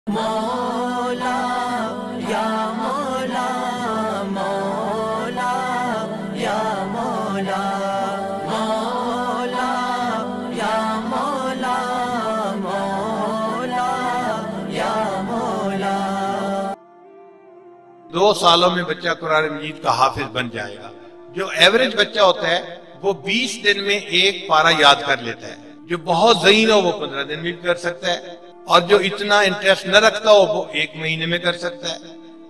मौला या मौला, मौला या मौला, मौला या मौला, मौला या मौला। 2 सालों में बच्चा कुरान मजीद का हाफिज बन जाएगा। जो एवरेज बच्चा होता है वो 20 दिन में एक पारा याद कर लेता है। जो बहुत ज़हीन हो वो 15 दिन में भी कर सकता है, और जो इतना इंटरेस्ट न रखता हो वो 1 महीने में कर सकता है।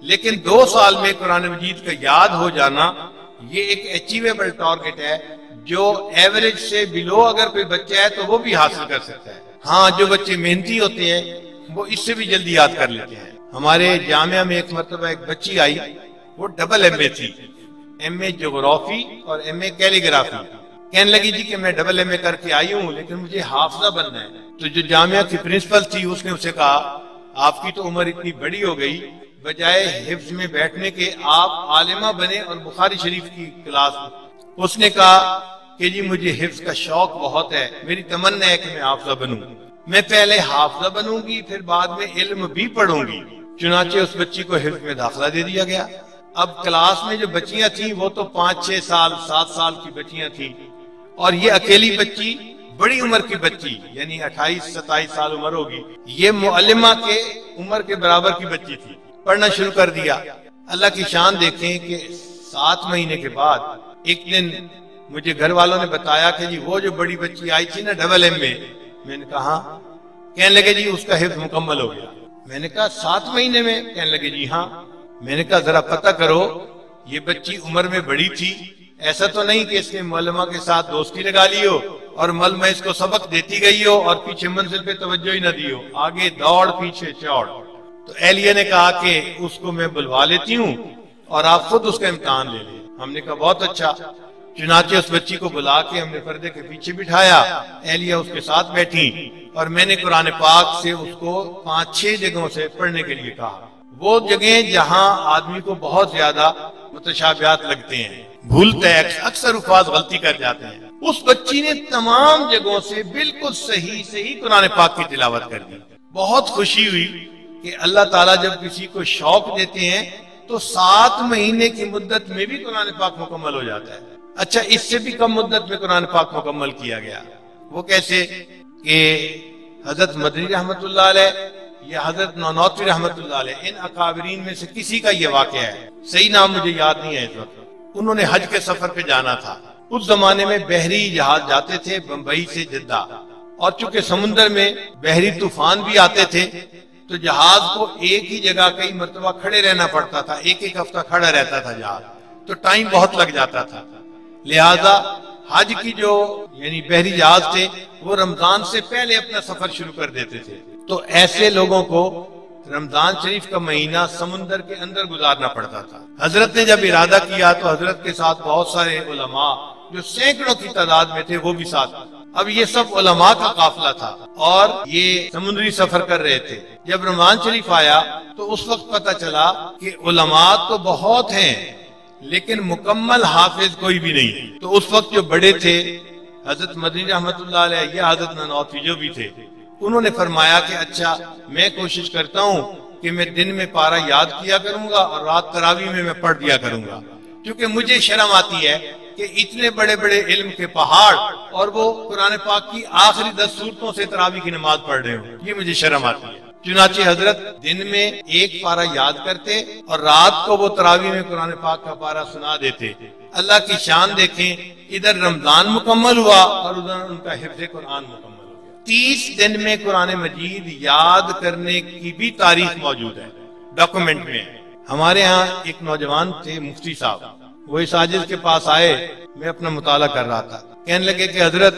लेकिन 2 साल में कुरान मजीद का याद हो जाना ये एक अचीवेबल टारगेट है, जो एवरेज से बिलो अगर कोई बच्चा है तो वो भी हासिल कर सकता है। हाँ, जो बच्चे मेहनती होते हैं वो इससे भी जल्दी याद कर लेते हैं। हमारे जामिया में एक मरतबा एक बच्ची आई, वो डबल MA थी, MA ज्योग्राफी और MA कैलीग्राफी। कहने लगी जी कि मैं डबल MA करके आई हूँ लेकिन मुझे हाफिजा बनना है। तो जो जामिया की प्रिंसिपल थी उसने उसे कहा, आपकी तो उम्र इतनी बड़ी हो गई, बजाय हिफ्ज में बैठने के आप आलिमा बने और बुखारी शरीफ की क्लास। उसने कहा कि जी मुझे हिफ्ज का शौक बहुत है, मेरी तमन्ना है कि मैं हाफिजा बनूं। मैं पहले हाफिजा बनूंगी फिर बाद में इल्म भी पढ़ूंगी। चुनाचे उस बच्ची को हिफ्ज में दाखिला दे दिया गया। अब क्लास में जो बच्चियां थी वो तो 5-6 साल 7 साल की बच्चियां थी, और ये अकेली बच्ची बड़ी उम्र की बच्ची यानी 28-27 साल उम्र होगी, ये मुअल्लिमा के उम्र के बराबर की बच्ची थी। पढ़ना शुरू कर दिया। अल्लाह की शान देखें कि 7 महीने के बाद एक दिन मुझे घर वालों ने बताया कि जी वो जो बड़ी बच्ची आई थी ना डबल MA। मैंने कहा, कहने लगे जी उसका हिफ्ज मुकम्मल हो गया। मैंने कहा 7 महीने में? कहने लगे जी हाँ। मैंने कहा जरा पता करो ये बच्ची उम्र में बड़ी थी, ऐसा तो नहीं कि इसने मौलमा के साथ दोस्ती लगा ली हो और मौलमा इसको सबक देती गई हो और पीछे मंजिल पे तवज्जो ही न दी हो, आगे दौड़ पीछे चौड़। तो एलिया ने कहा कि उसको मैं बुलवा लेती हूँ और आप खुद उसका इम्तिहान ले लें। हमने कहा बहुत अच्छा। चुनाचे उस बच्ची को बुला के हमने पर्दे के पीछे बिठाया, एलिया उसके साथ बैठी और मैंने कुरान पाक से उसको 5-6 जगहों से पढ़ने के लिए कहा। वो जगह जहाँ आदमी को बहुत ज्यादा मुतशाबिहात लगते हैं, भूलते हैं, अक्सर उल्फाज गलती कर जाते हैं, उस बच्ची ने तमाम जगहों से बिल्कुल सही सही कुरान पाक की तिलावत कर दी। बहुत खुशी हुई कि अल्लाह ताला जब किसी को शौक देते हैं तो 7 महीने की मुद्दत में भी कुरान पाक मुकम्मल हो जाता है। अच्छा, इससे भी कम मुद्दत में कुरान पाक मुकम्मल किया गया। वो कैसे कि हजरत मदनी रहमतुल्लाह अलैह या हजरत नौनौतवी रहमतुल्लाह अलैह, इन अकाबरीन में से किसी का ये वाक़या है, सही नाम मुझे याद नहीं है इस वक्त। उन्होंने हज के सफर पे जाना था। उस जमाने में बहरी जहाज जाते थे बंबई से जद्दा, और चूंकि समुन्द्र में बहरी तूफान भी आते थे तो जहाज को एक ही जगह कई मरतबा खड़े रहना पड़ता था, एक हफ्ता खड़ा रहता था जहाज, तो टाइम बहुत लग जाता था। लिहाजा हज की जो यानी बहरी जहाज थे वो रमजान से पहले अपना सफर शुरू कर देते थे। तो ऐसे लोगों को रमजान शरीफ का महीना समुंदर के अंदर गुजारना पड़ता था। हजरत ने जब इरादा किया तो हजरत के साथ बहुत सारे उलमा जो सैकड़ों की तादाद में थे वो भी साथ। अब ये सब उलमा का काफिला था और ये समुद्री सफर कर रहे थे। जब रमजान शरीफ आया तो उस वक्त पता चला कि उलमा तो बहुत हैं लेकिन मुकम्मल हाफिज कोई भी नहीं। तो उस वक्त जो बड़े थे हजरत मदनी रहमतुल्लाह अलैह या हजरत नौनौतवी जो भी थे, उन्होंने फरमाया कि अच्छा मैं कोशिश करता हूँ कि मैं दिन में पारा याद किया करूंगा और रात तरावी में मैं पढ़ दिया करूंगा, क्योंकि मुझे शर्म आती है कि इतने बड़े बड़े इल्म के पहाड़ और वो कुरान पाक की आखिरी 10 सूरतों से तरावी की नमाज पढ़ रहे हो, ये मुझे शर्म आती है। चुनाचे हजरत दिन में एक पारा याद करते और रात को वो तरावी में कुरान पाक का पारा सुना देते। अल्लाह की शान देखें, इधर रमजान मुकम्मल हुआ और उधर उनका हिफ्ज़ कुरान मुकम्मल हो गया। 30 दिन में कुरान मजीद याद करने की भी तारीख मौजूद है, डॉक्यूमेंट में। हमारे यहाँ एक नौजवान थे मुफ्ती साहब, वो इस आजिज के पास आए, मैं अपना मुताला कर रहा था। कहने लगे कि हजरत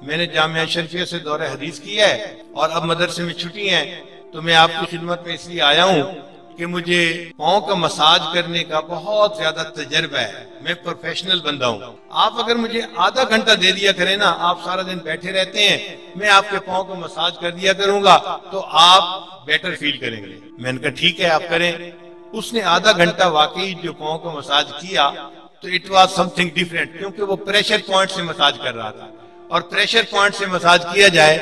मैंने जामिया शरीफिया से दौरे हदीस किया है और अब मदरसे में छुट्टी है, तो मैं आपकी खिदमत में इसलिए आया हूँ कि मुझे पाँव का मसाज करने का बहुत ज्यादा तजर्बा है, मैं प्रोफेशनल बंदा हूँ। आप अगर मुझे आधा घंटा दे दिया करें ना, आप सारा दिन बैठे रहते हैं, मैं आपके पाँव को मसाज कर दिया करूंगा तो आप बेटर फील करेंगे। मैंने कहा ठीक है आप करें। उसने आधा घंटा वाकई जो पाँव को मसाज किया तो इट वॉज समथिंग डिफरेंट, क्योंकि वो प्रेशर पॉइंट से मसाज कर रहा था, और प्रेशर पॉइंट से मसाज किया जाए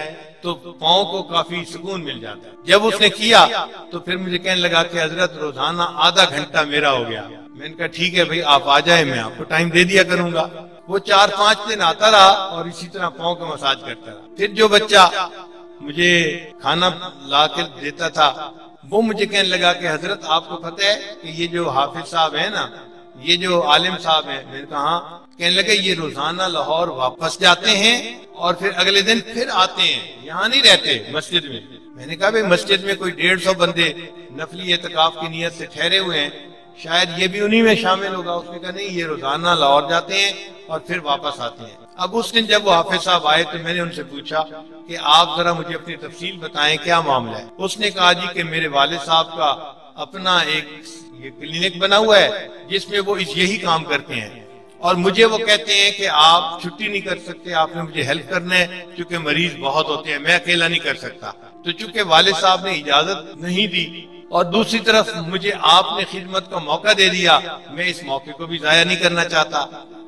तो पाँव को काफी सुकून मिल जाता है। जब उसने किया तो फिर मुझे कहने लगा कि हजरत रोजाना आधा घंटा मेरा हो गया। मैंने कहा ठीक है भाई, आप आ जाए, मैं आपको टाइम दे दिया करूंगा। वो 4-5 दिन आता रहा और इसी तरह पाँव का मसाज करता रहा। फिर जो बच्चा मुझे खाना ला कर देता था वो मुझे कहने लगा कि हजरत आपको पता है कि ये जो हाफिज साहब है ना, ये जो आलिम साहब है। मैंने कहा हाँ। कहने लगे ये रोजाना लाहौर वापस जाते हैं और फिर अगले दिन फिर आते हैं, यहाँ नहीं रहते मस्जिद में। मैंने कहा भाई मस्जिद में कोई 150 बंदे नफली एतकाफ की नीयत से ठहरे हुए हैं, शायद ये भी उन्हीं में शामिल होगा। उसने कहा नहीं, ये रोजाना लाहौर जाते हैं और फिर वापस आते हैं। अब उस दिन जब वो हाफिज साहब आए तो मैंने उनसे पूछा कि आप जरा मुझे अपनी तफसील बताएं, क्या मामला है। उसने कहा जी कि मेरे वालिद साहब का अपना एक ये क्लिनिक बना हुआ है जिसमें वो यही काम करते हैं और मुझे वो कहते हैं कि आप छुट्टी नहीं कर सकते, आपने मुझे हेल्प करना है क्योंकि मरीज बहुत होते हैं, मैं अकेला नहीं कर सकता। तो चूंकि वालिद साहब ने इजाजत नहीं दी और दूसरी तरफ मुझे आपने खिदमत का मौका दे दिया, मैं इस मौके को भी जाया नहीं करना चाहता।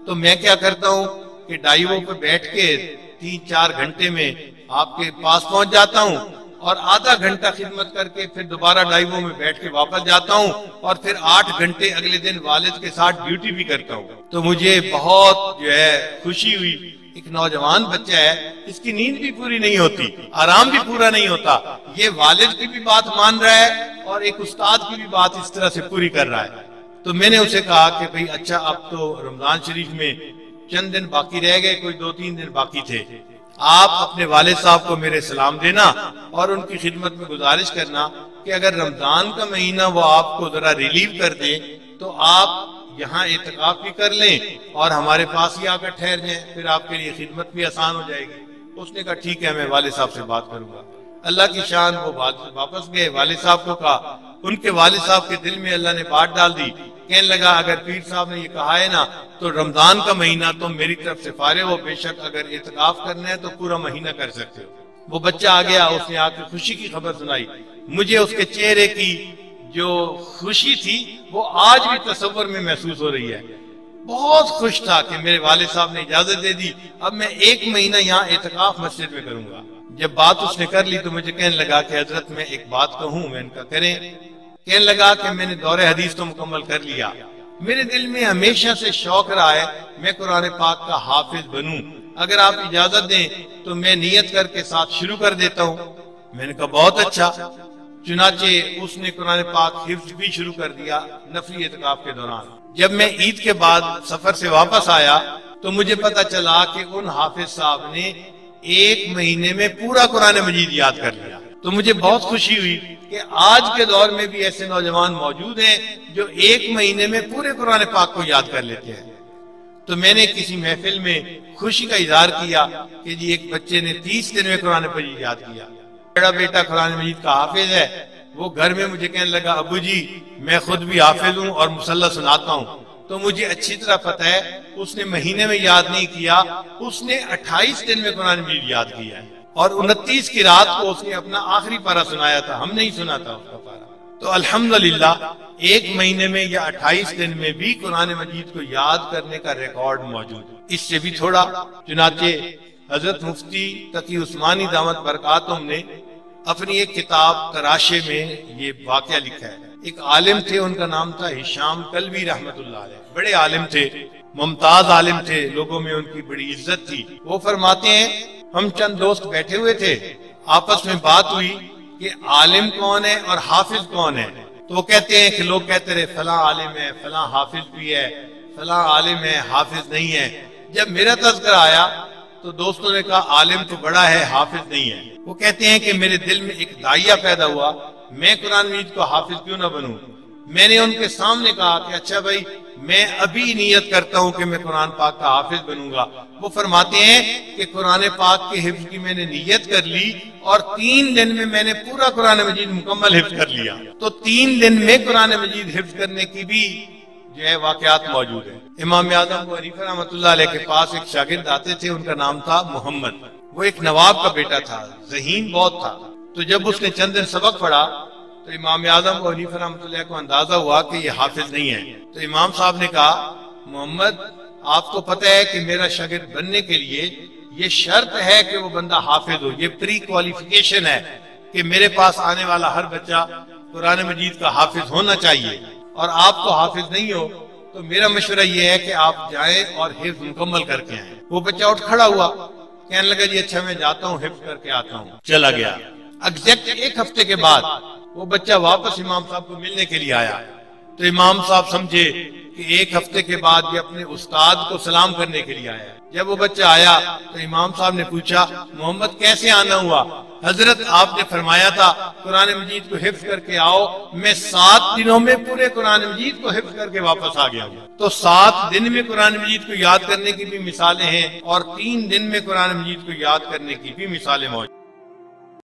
तो मैं क्या करता हूँ कि डाइवो पे बैठ के 3-4 घंटे में आपके पास पहुंच जाता हूँ और आधा घंटा खिदमत करके फिर दोबारा डाइवो में बैठ के वापस जाता हूँ और फिर 8 घंटे अगले दिन वालिद के साथ ड्यूटी भी करता हूँ। तो मुझे बहुत जो है खुशी हुई। एक नौजवान बच्चा है, इसकी नींद भी पूरी नहीं होती, आराम भी पूरा नहीं होता, ये वालिद की भी बात मान रहा है और एक उस्ताद की भी बात इस तरह से पूरी कर रहा है। तो मैंने उसे कहा कि भाई अच्छा, अब तो रमजान शरीफ में चंद दिन बाकी रह गए, कोई 2-3 दिन बाकी थे, आप अपने वालिद साहब को मेरे सलाम देना और उनकी खिदमत में गुजारिश करना कि अगर रमजान का महीना वो आपको जरा रिलीव कर दे तो आप यहाँ एतकाफ भी कर लें और हमारे पास ही आकर ठहर जाएं, फिर आपके लिए खिदमत भी आसान हो जाएगी। उसने कहा ठीक है, मैं वालिद साहब से बात करूंगा। अल्लाह की शान, वो वापस गए। वालिद साहब को कहा, उनके वालिद साहब के दिल में अल्लाह ने बात डाल दी। कहने लगा अगर पीर साहब ने ये कहा है ना तो रमजान का महीना तो मेरी तरफ से फारे हो, बेशक अगर एतकाफ करना है तो पूरा महीना कर सकते हो। वो बच्चा आ गया, उसने आकर खुशी की खबर सुनाई। मुझे उसके चेहरे की जो खुशी थी वो आज भी तस्वर में महसूस हो रही है। बहुत खुश था कि मेरे वालिद साहब ने इजाजत दे दी, अब मैं 1 महीना यहाँ एतकाफ मस्जिद में करूंगा। जब बात उसने कर ली तो मुझे कहने लगा कि हजरत मैं एक बात कहूँ। मैं इनका करें। कहने लगा कि मैंने दौरे हदीस तो मुकम्मल कर लिया, मेरे दिल में हमेशा से शौक रहा है मैं कुरान पाक का हाफिज बनूं, अगर आप इजाजत दें तो मैं नियत करके साथ शुरू कर देता हूँ। मैंने कहा बहुत अच्छा। चुनाचे उसने कुरान पाक हिफ्ज भी शुरू कर दिया नफली एतकाफ के दौरान। जब मैं ईद के बाद सफर से वापस आया तो मुझे पता चला कि उन हाफिज साहब ने 1 महीने में पूरा कुरान मजीद याद कर लिया। तो मुझे बहुत खुशी हुई कि आज के दौर में भी ऐसे नौजवान मौजूद हैं जो 1 महीने में पूरे कुरान पाक को याद कर लेते हैं। तो मैंने किसी महफिल में खुशी का इजहार किया कि जी एक बच्चे ने 30 दिन में कुरान मजीद याद किया। बड़ा बेटा कुरान मजीद का हाफिज है। वो घर में मुझे कहने लगा अबू जी मैं खुद भी हाफिज हूँ और मुसल्ला सुनाता हूँ। तो मुझे अच्छी तरह पता है उसने महीने में याद नहीं किया, उसने 28 दिन में कुरान मजीद याद किया है और 29 की रात को उसने अपना आखिरी पारा सुनाया था, हम नहीं सुना था उसका पारा। तो अल्हम्दुलिल्लाह 1 महीने में या 28 दिन में भी कुरान मजीद को याद करने का रिकॉर्ड मौजूद है। इससे भी थोड़ा चुनाचे हजरत मुफ्ती तकी उस्मानी दामत बरकातुम ने अपनी एक किताब तराशे में ये वाकया लिखा है। एक आलिम थे, उनका नाम था हिशाम कल्बी रहमतुल्लाह अलैह। बड़े आलिम थे, मुमताज आलिम थे, लोगों में उनकी बड़ी इज्जत थी। वो फरमाते हैं हम चंद दोस्त बैठे हुए थे, आपस में बात हुई कि आलिम कौन है और हाफिज कौन है। तो वो कहते हैं कि लोग कहते रहे फलां आलिम है, फलां हाफिज भी है, फलां आलिम है, हाफिज नहीं है। जब मेरा तज़किरा आया तो दोस्तों ने कहा आलिम तो बड़ा है, हाफिज नहीं है। वो कहते हैं कि मेरे दिल में एक दाइया पैदा हुआ, मैं कुरान मजीद को हाफिज क्यों ना बनूं। मैंने उनके सामने कहा कि अच्छा भाई मैं अभी नियत करता हूं कि मैं कुरान पाक का हाफिज बनूंगा। वो फरमाते हैं कि कुरान पाक के हिफ्ज की मैंने नियत कर ली और 3 दिन में मैंने पूरा कुरान मजीद मुकम्मल हिफ्ज कर लिया। तो 3 दिन में कुरान मजीद हिफ्ज करने की भी जो है वाकयात मौजूद है। इमाम आज़म अबू हनीफा रहमतुल्लाह अलैह के पास एक शागिर्द आते थे, उनका नाम था मोहम्मद। वो एक नवाब का बेटा था, ज़हीन बहुत था। तो जब उसने चंद दिन सबक पढ़ा तो इमाम आज़म अबू हनीफा रहमतुल्लाह को अंदाजा हुआ कि ये हाफिज नहीं है। तो इमाम साहब ने कहा मोहम्मद आपको पता है कि मेरा शागिर्द बनने के लिए ये शर्त है कि वो बंदा हाफिज हो। ये प्री क्वालिफिकेशन है कि मेरे पास आने वाला हर बच्चा कुरान मजीद का हाफिज होना चाहिए। और आप तो हाफिज नहीं हो तो मेरा मशवरा ये है कि आप जाएं और हिफ्ज मुकम्मल करके आए। वो बच्चा उठ खड़ा हुआ, कहने लगा जी अच्छा मैं जाता हूँ, हिफ्ज करके आता हूँ। चला गया। एग्जैक्ट 1 हफ्ते के बाद वो बच्चा वापस इमाम साहब को मिलने के लिए आया। तो इमाम साहब समझे कि 1 हफ्ते के बाद ये अपने उस्ताद को सलाम करने के लिए आया। जब वो बच्चा आया तो इमाम साहब ने पूछा, मोहम्मद कैसे आना हुआ? हजरत आपने फरमाया था कुरान मजीद को हिफ्ज करके आओ। मैं 7 दिनों में पूरे कुरान मजीद को हिफ्ज करके वापस आ गया हूँ। तो 7 दिन में कुरान मजीद को याद करने की भी मिसालें हैं और 3 दिन में कुरान मजीद को याद करने की भी मिसालें मौजूद।